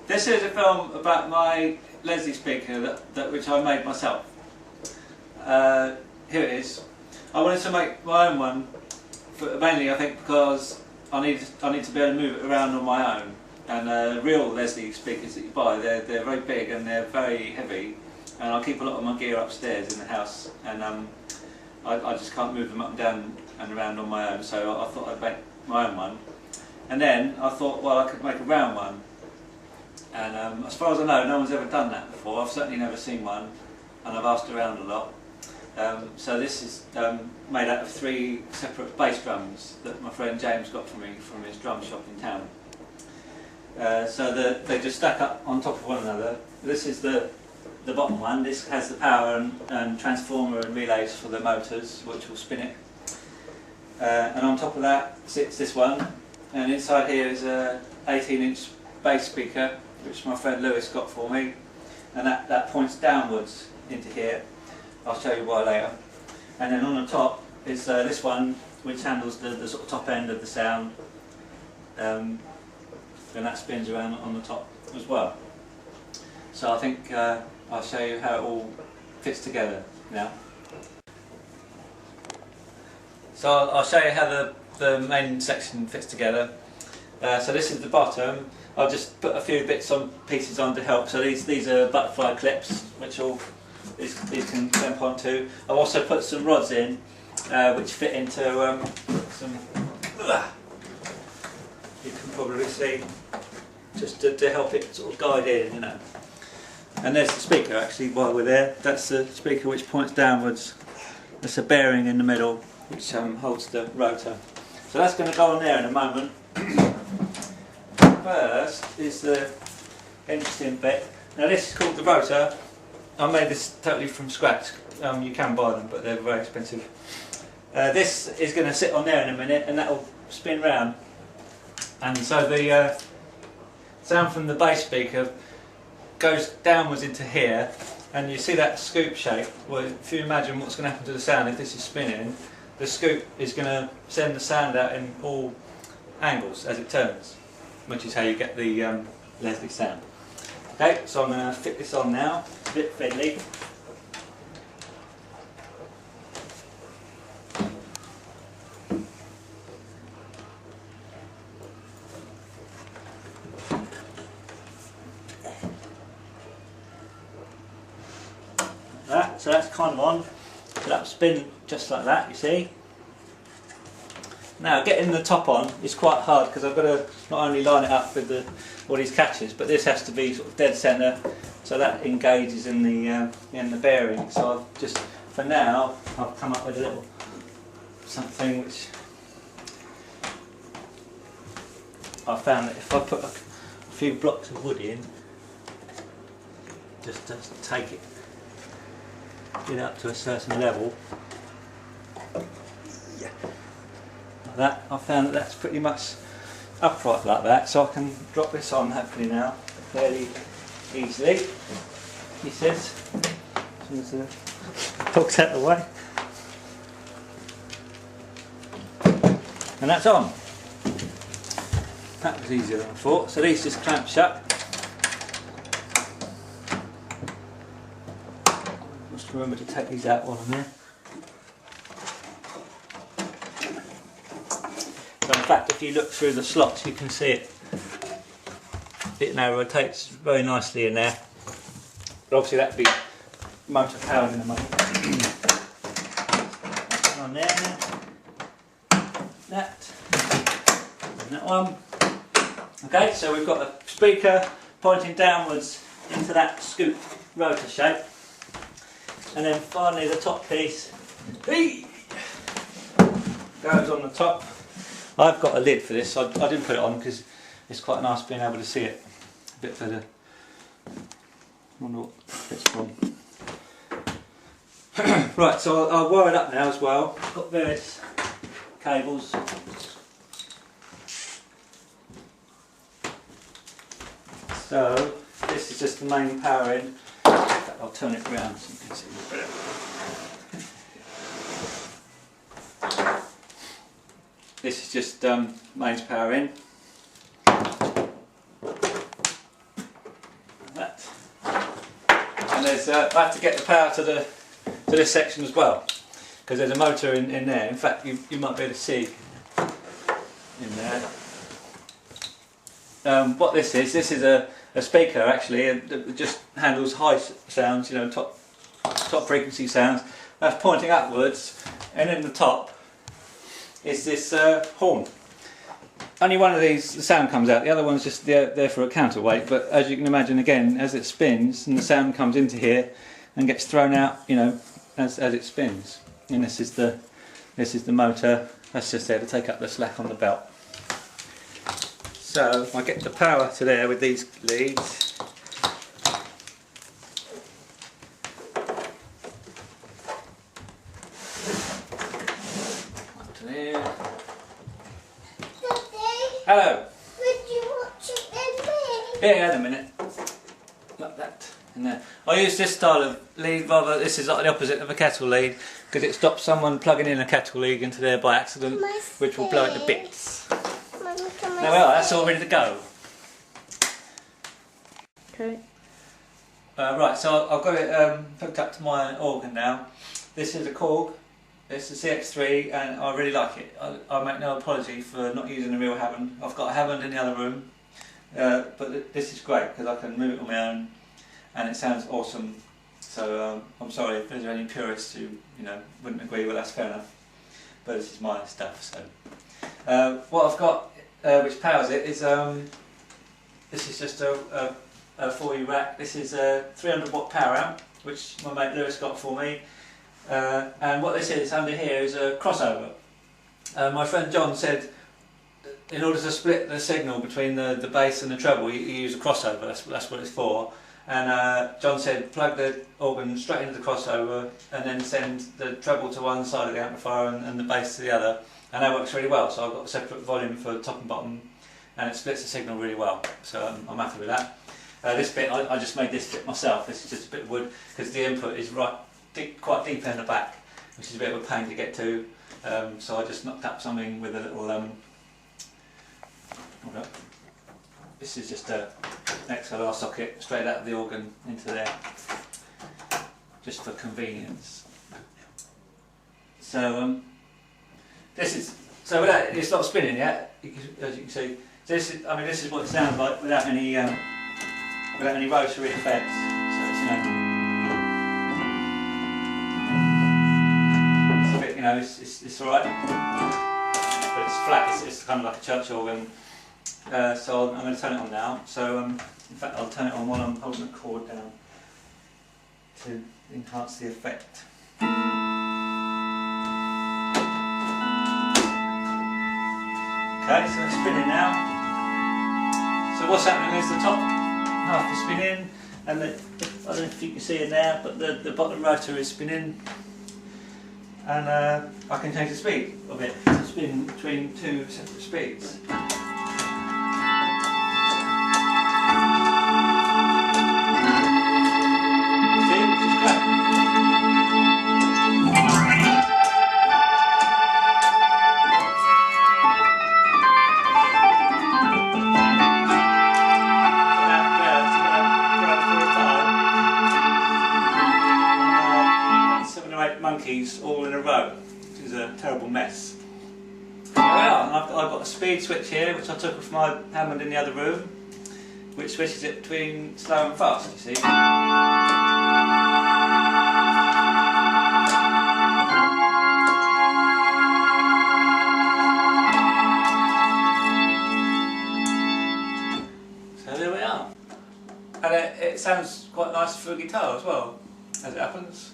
This is a film about my Leslie speaker which I made myself. Here it is. I wanted to make my own one, mainly I think because I need to be able to move it around on my own. And real Leslie speakers that you buy, they're very big and they're very heavy, and I keep a lot of my gear upstairs in the house, and I just can't move them up and down and around on my own, so I thought I'd make my own one. And then I thought, well, I could make a round one. And as far as I know, no one's ever done that before. I've certainly never seen one, and I've asked around a lot. So this is made out of 3 separate bass drums that my friend James got for me from his drum shop in town. So they just stack up on top of one another. This is the bottom one. This has the power and transformer and relays for the motors, which will spin it. And on top of that sits this one, and inside here is a 18-inch bass speaker, which my friend Lewis got for me, and that points downwards into here. I'll show you why later. And then on the top is this one, which handles the sort of top end of the sound, and that spins around on the top as well. So I think I'll show you how it all fits together now. So I'll show you how the main section fits together. So this is the bottom. I'll just put a few pieces on to help. So these are butterfly clips, which these can clamp onto. I've also put some rods in, which fit into some. You can probably see, just to help it sort of guide in, you know. And there's the speaker actually. While we're there, that's the speaker which points downwards. There's a bearing in the middle which holds the rotor. So that's going to go on there in a moment. First is the interesting bit. Now this is called the rotor. I made this totally from scratch. You can buy them, but they're very expensive. This is going to sit on there in a minute, and that will spin round. And so the sound from the bass speaker goes downwards into here, and you see that scoop shape. Well, if you imagine what's going to happen to the sound if this is spinning, the scoop is going to send the sound out in all angles as it turns, which is how you get the Leslie sound. Okay, so I'm going to fit this on now. It's a bit fiddly. So that's kind of on. So that'll spin just like that, you see. Now getting the top on is quite hard because I've got to not only line it up with all these catches, but this has to be sort of dead centre, so that engages in the bearing. So I've just, for now, I've come up with a little something which I found that if I put a few blocks of wood in, just take it, get up to a certain level. Yeah. Like that. I found that that's pretty much upright like that, so I can drop this on hopefully now fairly easily. He says, as soon as the dog's out of the way. And that's on. That was easier than I thought. So these just clamp shut. Must remember to take these out while I'm there. So in fact, if you look through the slots, you can see it now rotates very nicely in there. But obviously that would be motor powered in a moment. On there now. That. And that one. Okay, so we've got a speaker pointing downwards into that scoop rotor shape. And then finally the top piece goes on the top. I've got a lid for this. I didn't put it on because it's quite nice being able to see it a bit further. I wonder what it's from. Right, so I'll wire it up now as well. I've got various cables. So this is just the main power in. In fact, I'll turn it around so you can see it better. This is just mains power in. and there's I have to get the power to this section as well, because there's a motor in there. In fact, you might be able to see in there. What this is a speaker actually, that just handles high sounds, you know, top frequency sounds. That's pointing upwards, and in the top is this horn. Only one of these, the sound comes out, the other one's just there for a counterweight, but as you can imagine, again, as it spins, and the sound comes into here and gets thrown out, you know, as it spins. And this is the motor, that's just there to take up the slack on the belt. So I get the power to there with these leads. Up to there. Hello. Would you watch it then, Yeah, in a minute. Like that. In there. I use this style of lead rather. This is like the opposite of a kettle lead, because it stops someone plugging in a kettle lead into there by accident, which will blow it to bits. There we are. That's all ready to go. Okay. Right. So I've got it hooked up to my organ now. This is a Korg. It's the CX3, and I really like it. I make no apology for not using a real Hammond. I've got a Hammond in the other room, but this is great because I can move it on my own, and it sounds awesome. So I'm sorry if there's any purists who wouldn't agree. Well, that's fair enough. But this is my stuff. So what I've got, which powers it, is this is just a 4U rack. This is a 300 watt power amp, which my mate Lewis got for me. And what this is under here is a crossover. My friend John said in order to split the signal between the bass and the treble, you use a crossover. That's what it's for. And John said plug the organ straight into the crossover and then send the treble to one side of the amplifier and the bass to the other, and that works really well. So I've got a separate volume for top and bottom, and it splits the signal really well. So I'm happy with that. This bit I just made this bit myself. This is just a bit of wood because the input is quite deep in the back, which is a bit of a pain to get to. So I just knocked up something with a little. Hold up. This is just a XLR socket straight out of the organ into there, just for convenience. So this is without, it's not spinning yet, as you can see. This is what it sounds like without any rotary effects. So it's it's a bit, it's all right, but it's flat. It's kind of like a church organ. So I'm going to turn it on now. So in fact I'll turn it on while I'm holding the cord down to enhance the effect. Okay, so it's spinning now. So what's happening is the top half is spinning, and I don't know if you can see it now, but the bottom rotor is spinning, and I can change the speed of it to spin between two separate speeds. Monkeys all in a row, which is a terrible mess. Well, I've got a speed switch here, which I took off my Hammond in the other room, which switches it between slow and fast, you see. So there we are. And it sounds quite nice for a guitar as well, as it happens.